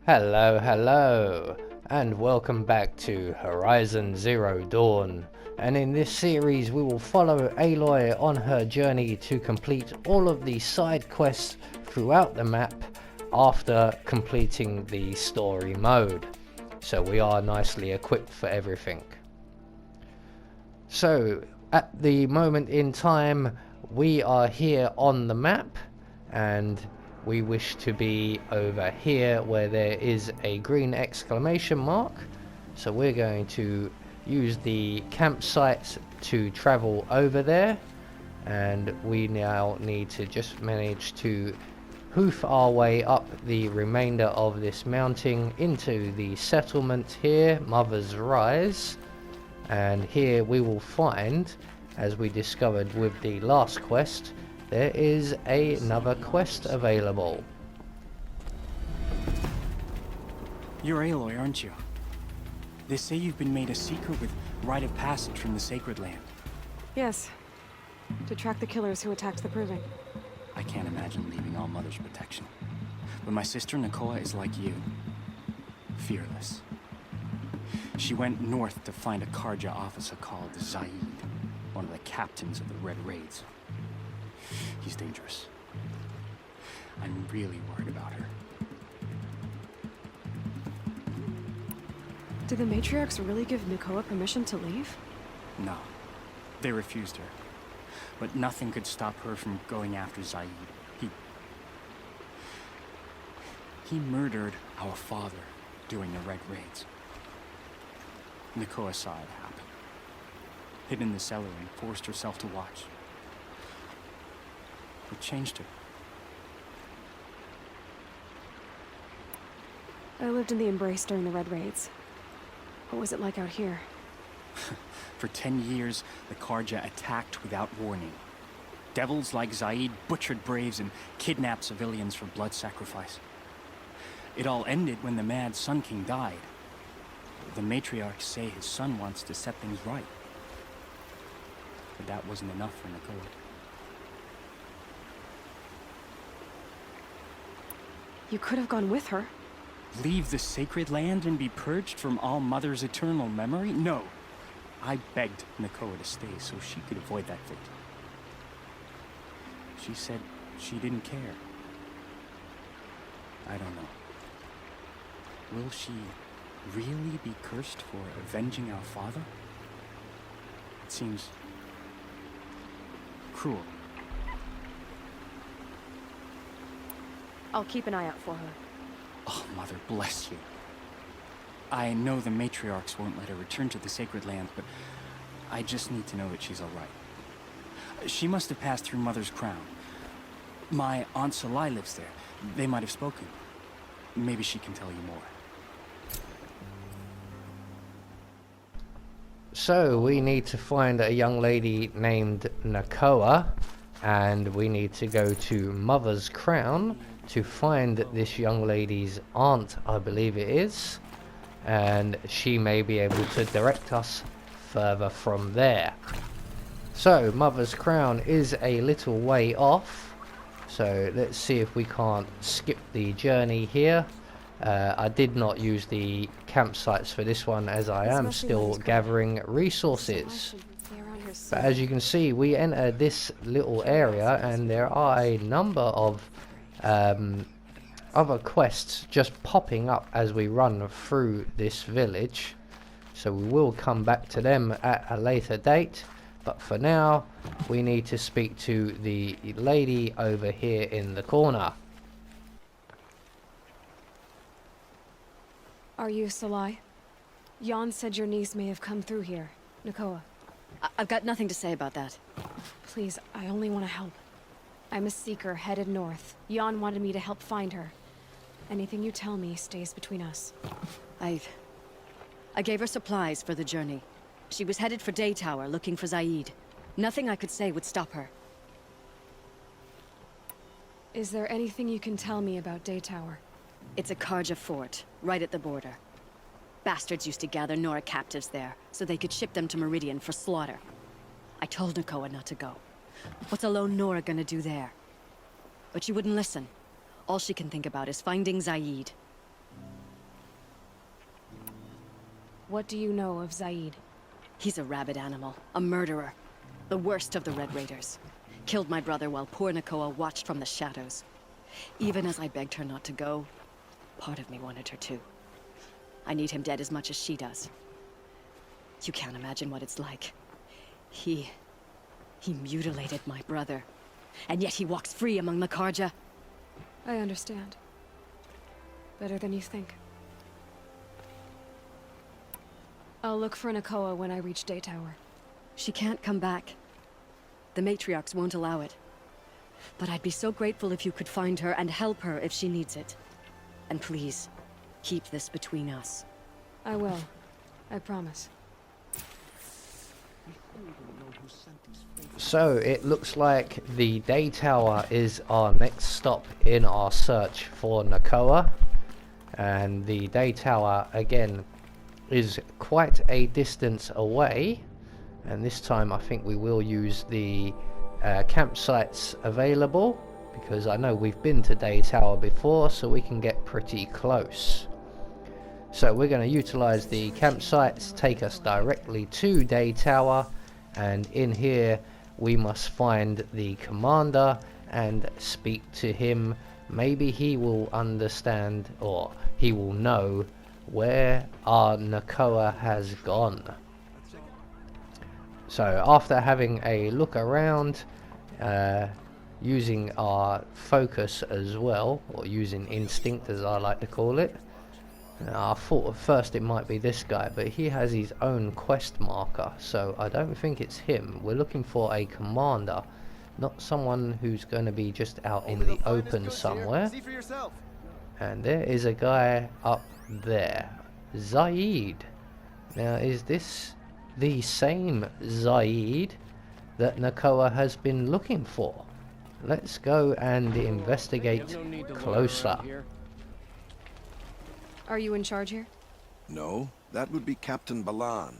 Hello, hello, and welcome back to Horizon Zero Dawn. And in this series we will follow Aloy on her journey to complete all of the side quests throughout the map after completing the story mode. So we are nicely equipped for everything. So at the moment in time we are here on the map, and we wish to be over here where there is a green exclamation mark. So we're going to use the campsite to travel over there, and we now need to just manage to hoof our way up the remainder of this mountain into the settlement here, Mother's Rise. And here we will find, as we discovered with the last quest, there is another quest available. You're Aloy, aren't you? They say you've been made a seeker with rite of passage from the Sacred Land. Yes. To track the killers who attacked the Proving. I can't imagine leaving All Mother's protection. But my sister Nakoa is like you. Fearless. She went north to find a Karja officer called Zaid, one of the captains of the Red Raids. He's dangerous. I'm really worried about her. Did the matriarchs really give Nakoa permission to leave? No, they refused her. But nothing could stop her from going after Zaid. He murdered our father during the Red Raids. Nakoa saw it happen. Hid in the cellar and forced herself to watch. It changed her. I lived in the Embrace during the Red Raids. What was it like out here? For 10 years, the Karja attacked without warning. Devils like Zaid butchered braves and kidnapped civilians for blood sacrifice. It all ended when the mad Sun King died. The matriarchs say his son wants to set things right. But that wasn't enough for Nakoa. You could have gone with her. Leave the Sacred Land and be purged from All Mother's eternal memory? No. I begged Nakoa to stay so she could avoid that fate. She said she didn't care. I don't know. Will she really be cursed for avenging our father? It seems cruel. I'll keep an eye out for her. Oh, Mother bless you. I know the matriarchs won't let her return to the Sacred Land, but I just need to know that she's all right. She must have passed through Mother's crown. My Aunt Salai lives there. They might have spoken. Maybe she can tell you more. So we need to find a young lady named Nakoa, and we need to go to Mother's Crown to find this young lady's aunt, I believe it is, and she may be able to direct us further from there. So Mother's Crown is a little way off, so let's see if we can't skip the journey here. I did not use the campsites for this one as I am still gathering resources. But as you can see, we enter this little area and there are a number of other quests just popping up as we run through this village. So we will come back to them at a later date. But for now, we need to speak to the lady over here in the corner. Are you Salai? Jan said your niece may have come through here. Nakoa. I've got nothing to say about that. Please, I only want to help. I'm a seeker headed north. Jan wanted me to help find her. Anything you tell me stays between us. I gave her supplies for the journey. She was headed for Day Tower, looking for Zaid. Nothing I could say would stop her. Is there anything you can tell me about Day Tower? It's a Karja fort, right at the border. Bastards used to gather Nora captives there, so they could ship them to Meridian for slaughter. I told Nakoa not to go. What's a lone Nora gonna do there? But she wouldn't listen. All she can think about is finding Zaid. What do you know of Zaid? He's a rabid animal, a murderer. The worst of the Red Raiders. Killed my brother while poor Nakoa watched from the shadows. Even as I begged her not to go, part of me wanted her to. I need him dead as much as she does. You can't imagine what it's like. He mutilated my brother. And yet he walks free among the Karja. I understand. Better than you think. I'll look for Nakoa when I reach Day Tower. She can't come back. The matriarchs won't allow it. But I'd be so grateful if you could find her and help her if she needs it. And please, keep this between us. I will. I promise. So it looks like the Day Tower is our next stop in our search for Nakoa. And the Day Tower, again, is quite a distance away, and this time I think we will use the campsites available, because I know we've been to Day Tower before, so we can get pretty close. So we're going to utilize the campsites, take us directly to Day Tower, and in here we must find the commander and speak to him. Maybe he will understand, or he will know where our Nakoa has gone. So after having a look around, using our focus as well, or using instinct as I like to call it, I thought at first it might be this guy, but he has his own quest marker, so I don't think it's him. We're looking for a commander, not someone who's going to be just out in the open somewhere. See for yourself. And there is a guy up there, Zaid. Now, is this the same Zaid that Nakoa has been looking for? Let's go and investigate closer. Are you in charge here? No, that would be Captain Balan.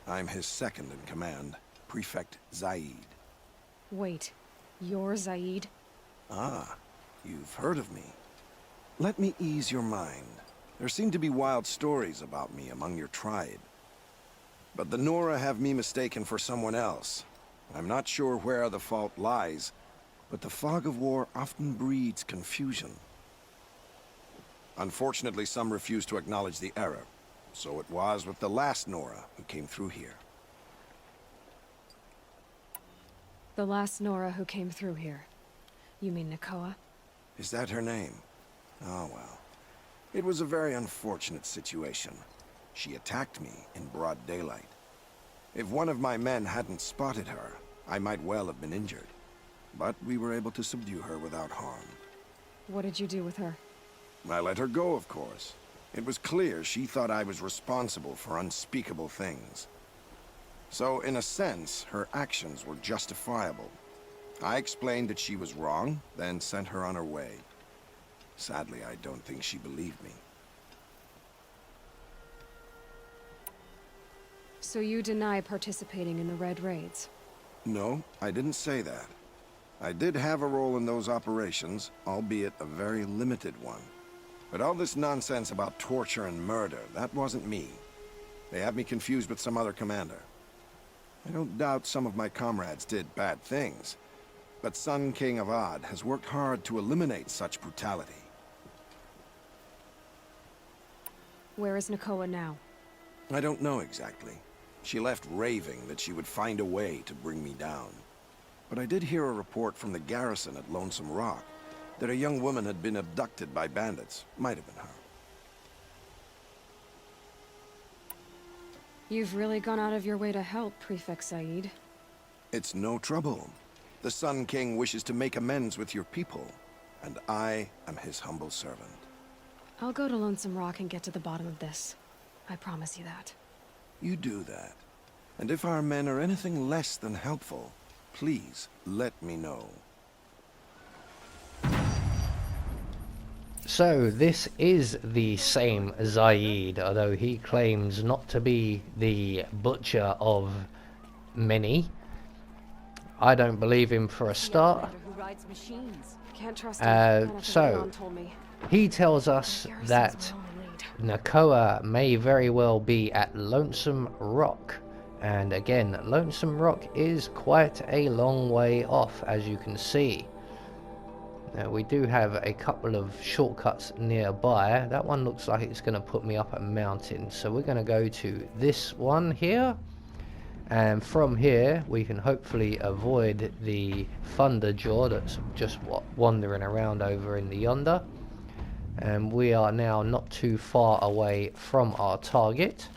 I'm his second in command, Prefect Zaid. Wait, you're Zaid? Ah, you've heard of me. Let me ease your mind. There seem to be wild stories about me among your tribe. But the Nora have me mistaken for someone else. I'm not sure where the fault lies, but the fog of war often breeds confusion. Unfortunately, some refuse to acknowledge the error. So it was with the last Nora who came through here. The last Nora who came through here. You mean Nakoa? Is that her name? Oh well. It was a very unfortunate situation. She attacked me in broad daylight. If one of my men hadn't spotted her, I might well have been injured. But we were able to subdue her without harm. What did you do with her? I let her go, of course. It was clear she thought I was responsible for unspeakable things. So, in a sense, her actions were justifiable. I explained that she was wrong, then sent her on her way. Sadly, I don't think she believed me. So you deny participating in the Red Raids? No, I didn't say that. I did have a role in those operations, albeit a very limited one. But all this nonsense about torture and murder, that wasn't me. They have me confused with some other commander. I don't doubt some of my comrades did bad things, but Sun King of Ad has worked hard to eliminate such brutality. Where is Nakoa now? I don't know exactly. She left raving that she would find a way to bring me down. But I did hear a report from the garrison at Lonesome Rock that a young woman had been abducted by bandits. Might have been her. You've really gone out of your way to help, Prefect Zaid. It's no trouble. The Sun King wishes to make amends with your people, and I am his humble servant. I'll go to Lonesome Rock and get to the bottom of this. I promise you that. You do that. And if our men are anything less than helpful, please let me know. So this is the same Zaid, although he claims not to be the butcher of many. I don't believe him for a start. Can't trust him. So he tells us that Nakoa may very well be at Lonesome Rock. And again, Lonesome Rock is quite a long way off, as you can see. Now, we do have a couple of shortcuts nearby. That one looks like it's going to put me up a mountain. So we're going to go to this one here. And from here, we can hopefully avoid the Thunderjaw that's just wandering around over in the yonder. And we are now not too far away from our target.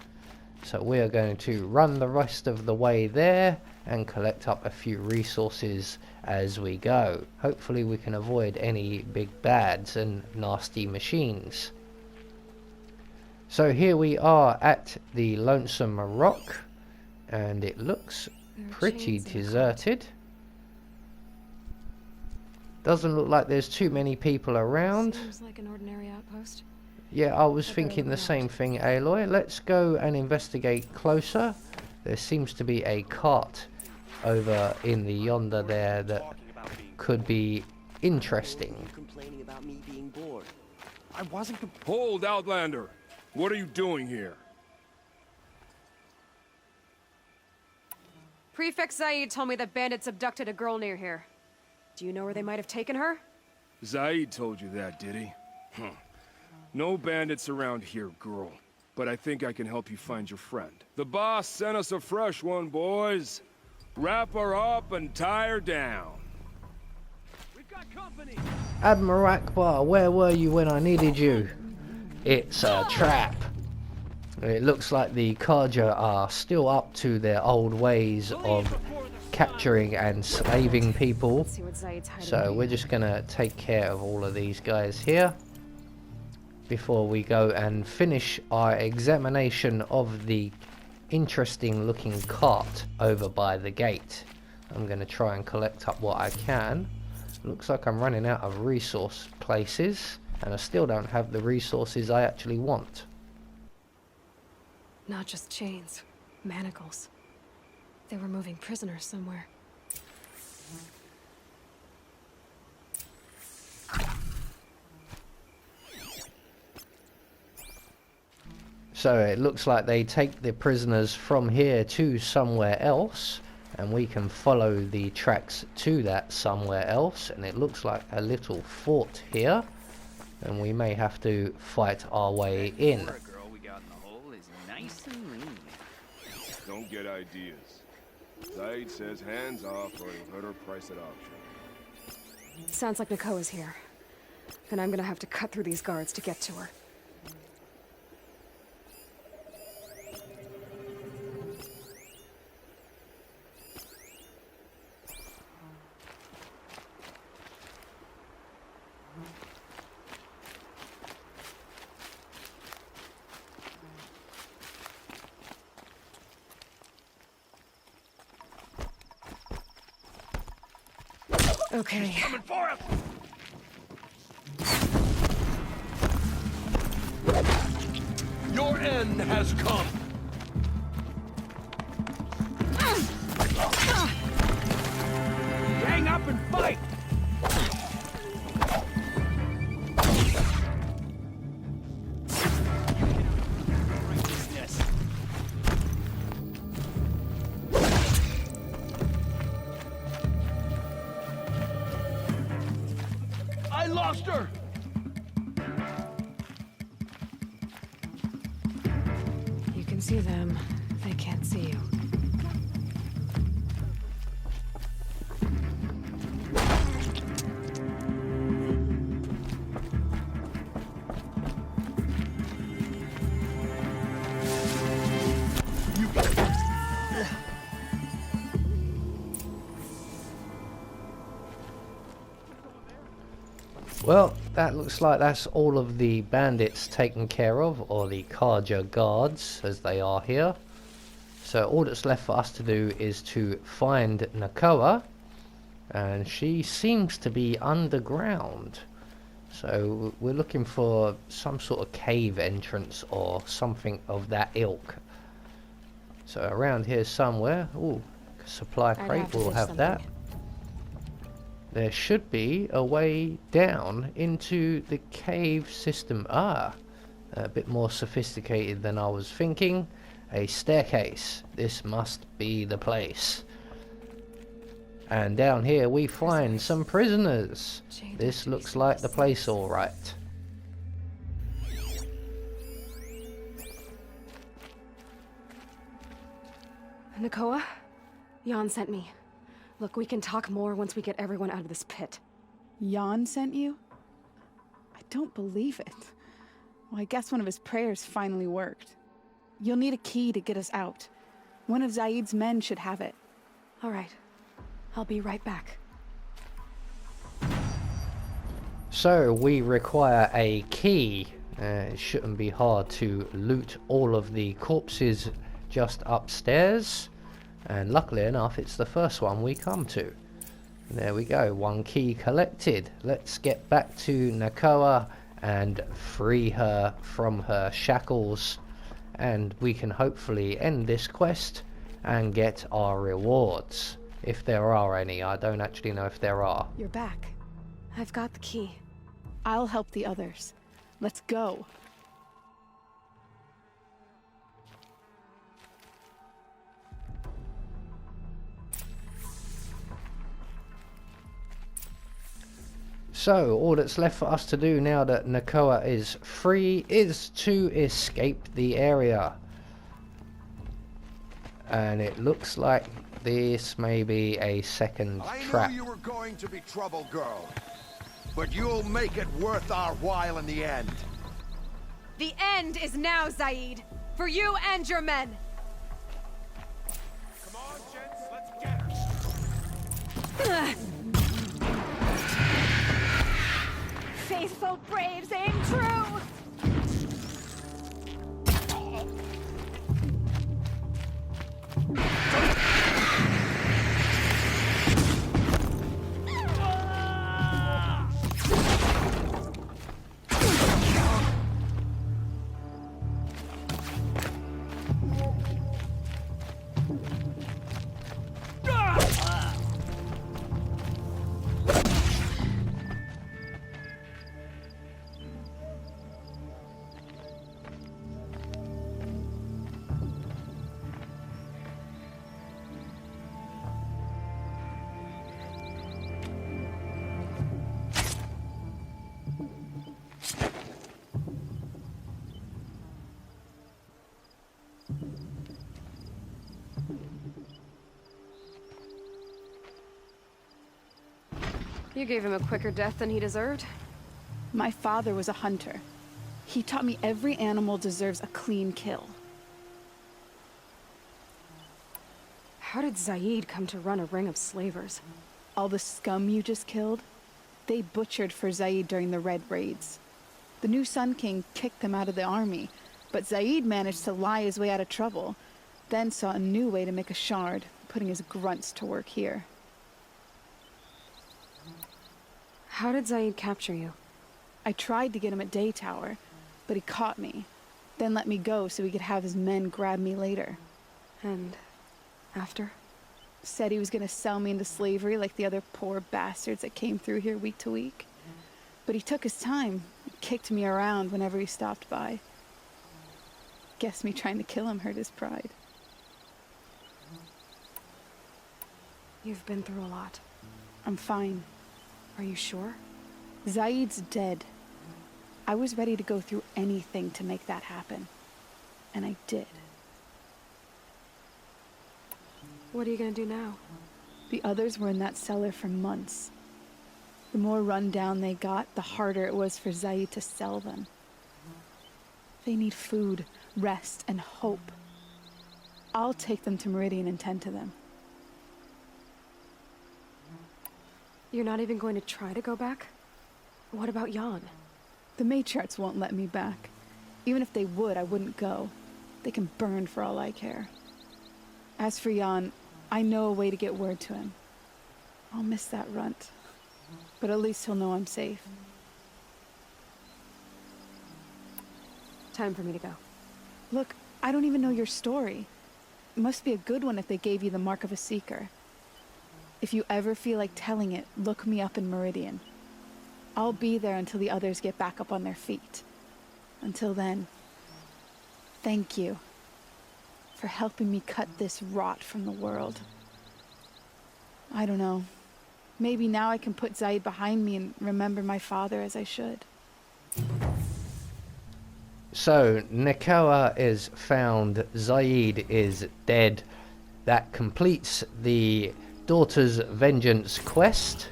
So we are going to run the rest of the way there and collect up a few resources as we go. Hopefully we can avoid any big bads and nasty machines. So here we are at the Lonesome Rock, and it looks pretty deserted. Doesn't look like there's too many people around. Seems like an ordinary outpost. Yeah, I was thinking the same thing, Aloy. Let's go and investigate closer. There seems to be a cart over in the yonder there that could be interesting. Complaining about me being bored. I wasn't. Hold, Outlander! What are you doing here? Prefect Zaid told me that bandits abducted a girl near here. Do you know where they might have taken her? Zaid told you that, did he? No bandits around here, girl. But I think I can help you find your friend. The boss sent us a fresh one, boys. Wrap her up and tie her down. We've got company! Admiral Akbar, where were you when I needed you? It's a trap. It looks like the Karja are still up to their old ways of capturing and slaving people. Let's see what Zaid's hiding So here. we're just gonna take care of all of these guys here before we go and finish our examination of the interesting looking cart over by the gate. I'm gonna try and collect up what I can. Looks like I'm running out of resource places, and I still don't have the resources I actually want. Not just chains, manacles. They were moving prisoners somewhere. So it looks like they take the prisoners from here to somewhere else, and we can follow the tracks to that somewhere else, and it looks like a little fort here, and we may have to fight our way in. Girl we got in the hole is nice and lean. Don't get ideas. Zaid says hands off or he'll hurt her price at auction. Sounds like Nakoa's here. Then I'm gonna have to cut through these guards to get to her. Okay. Coming for him! Your end has come! Hang up and fight! I lost her! You can see them. They can't see you. Well, that looks like that's all of the bandits taken care of, or the Karja guards as they are here. So all that's left for us to do is to find Nakoa, and she seems to be underground. So we're looking for some sort of cave entrance or something of that ilk. So around here somewhere, ooh, supply I'd crate, have to we'll do have that. something. There should be a way down into the cave system. Ah, A bit more sophisticated than I was thinking. A staircase. This must be the place. And down here we find some prisoners. This looks like the place, alright. Nakoa? Jan sent me. Look, we can talk more once we get everyone out of this pit. Jan sent you? I don't believe it. Well, I guess one of his prayers finally worked. You'll need a key to get us out. One of Zaid's men should have it. All right. I'll be right back. So we require a key. It shouldn't be hard to loot all of the corpses just upstairs. And luckily enough, it's the first one we come to. There we go, one key collected. Let's get back to Nakoa and free her from her shackles. And we can hopefully end this quest and get our rewards. If there are any, I don't actually know if there are. You're back. I've got the key. I'll help the others. Let's go. So, all that's left for us to do now that Nakoa is free is to escape the area. And it looks like this may be a second trap. I knew you were going to be trouble, girl. But you'll make it worth our while in the end. The end is now, Zaid. For you and your men. Come on, gents, let's get her. Faithful braves aim true! You gave him a quicker death than he deserved. My father was a hunter. He taught me every animal deserves a clean kill. How did Zaid come to run a ring of slavers? All the scum you just killed, they butchered for Zaid during the Red Raids. The new Sun King kicked them out of the army, but Zaid managed to lie his way out of trouble, then saw a new way to make a shard, putting his grunts to work here. How did Zaid capture you? I tried to get him at Day Tower, but he caught me, then let me go so he could have his men grab me later. And after? Said he was gonna sell me into slavery like the other poor bastards that came through here week to week. But he took his time, kicked me around whenever he stopped by. Guess me trying to kill him hurt his pride. You've been through a lot. I'm fine. Are you sure? Zaid's dead. I was ready to go through anything to make that happen. And I did. What are you gonna do now? The others were in that cellar for months. The more run down they got, the harder it was for Zaid to sell them. They need food, rest, and hope. I'll take them to Meridian and tend to them. You're not even going to try to go back? What about Jan? The matriarchs won't let me back. Even if they would, I wouldn't go. They can burn for all I care. As for Jan, I know a way to get word to him. I'll miss that runt. But at least he'll know I'm safe. Time for me to go. Look, I don't even know your story. It must be a good one if they gave you the mark of a seeker. If you ever feel like telling it, look me up in Meridian. I'll be there until the others get back up on their feet. Until then, thank you for helping me cut this rot from the world. I don't know. Maybe now I can put Zaid behind me and remember my father as I should. So, Nakoa is found, Zaid is dead. That completes the Daughter's Vengeance quest,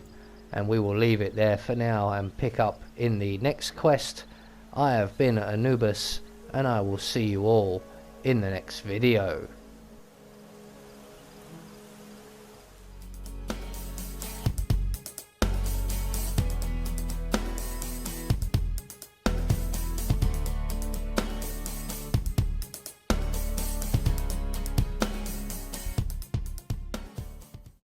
and we will leave it there for now and pick up in the next quest. I have been Anubis, and I will see you all in the next video.